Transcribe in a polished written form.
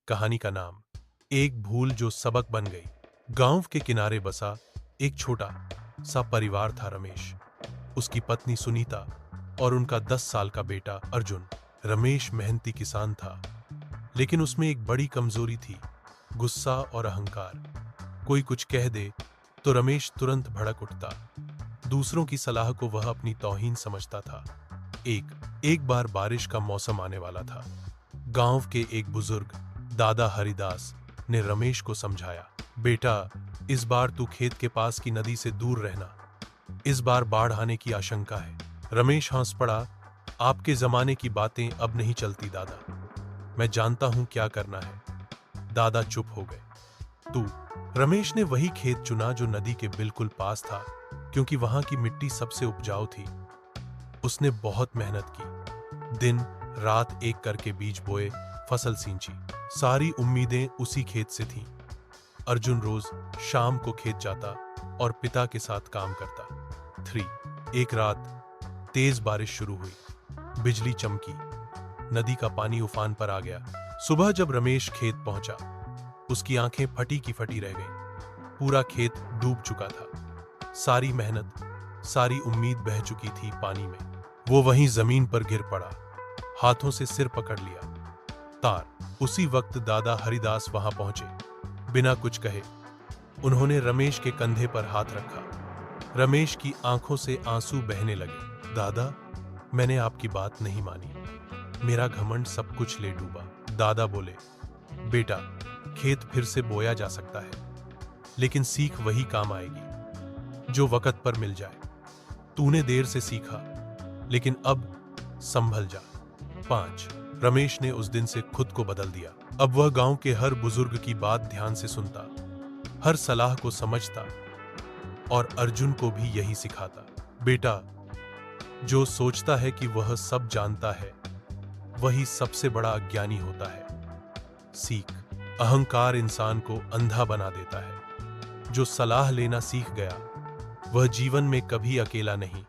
कहानी का नाम एक भूल जो सबक बन गई। गांव के किनारे बसा एक छोटा सा परिवार था। रमेश, उसकी पत्नी सुनीता और उनका 10 साल का बेटा अर्जुन। रमेश मेहनती किसान था, लेकिन उसमें एक बड़ी कमजोरी थी, गुस्सा और अहंकार। कोई कुछ कह दे तो रमेश तुरंत भड़क उठता। दूसरों की सलाह को वह अपनी तौहीन समझता था। एक बार बारिश का मौसम आने वाला था। गांव के एक बुजुर्ग दादा हरिदास ने रमेश को समझाया, बेटा, इस बार तू खेत के पास की नदी से दूर रहना, इस बार बाढ़ आने की आशंका है। रमेश हंस पड़ा, आपके जमाने की बातें अब नहीं चलती दादा, मैं जानता हूं क्या करना है। दादा चुप हो गए। तू? रमेश ने वही खेत चुना जो नदी के बिल्कुल पास था, क्योंकि वहां की मिट्टी सबसे उपजाऊ थी। उसने बहुत मेहनत की, दिन रात एक करके बीज बोए, फसल सींची। सारी उम्मीदें उसी खेत से थीं। अर्जुन रोज शाम को खेत जाता और पिता के साथ काम करता। एक रात तेज बारिश शुरू हुई, बिजली चमकी, नदी का पानी उफान पर आ गया। सुबह जब रमेश खेत पहुंचा, उसकी आंखें फटी की फटी रह गईं। पूरा खेत डूब चुका था। सारी मेहनत, सारी उम्मीद बह चुकी थी पानी में। वो वहीं जमीन पर गिर पड़ा, हाथों से सिर पकड़ लिया। तार। उसी वक्त दादा हरिदास वहां पहुंचे। बिना कुछ कहे उन्होंने रमेश के कंधे पर हाथ रखा। रमेश की आंखों से आंसू बहने लगे। दादा, मैंने आपकी बात नहीं मानी, मेरा घमंड सब कुछ ले डूबा। दादा बोले, बेटा, खेत फिर से बोया जा सकता है, लेकिन सीख वही काम आएगी जो वक्त पर मिल जाए। तूने देर से सीखा, लेकिन अब संभल जा। 5। रमेश ने उस दिन से खुद को बदल दिया। अब वह गांव के हर बुजुर्ग की बात ध्यान से सुनता, हर सलाह को समझता और अर्जुन को भी यही सिखाता। बेटा, जो सोचता है कि वह सब जानता है, वही सबसे बड़ा अज्ञानी होता है। सीख। अहंकार इंसान को अंधा बना देता है। जो सलाह लेना सीख गया, वह जीवन में कभी अकेला नहीं,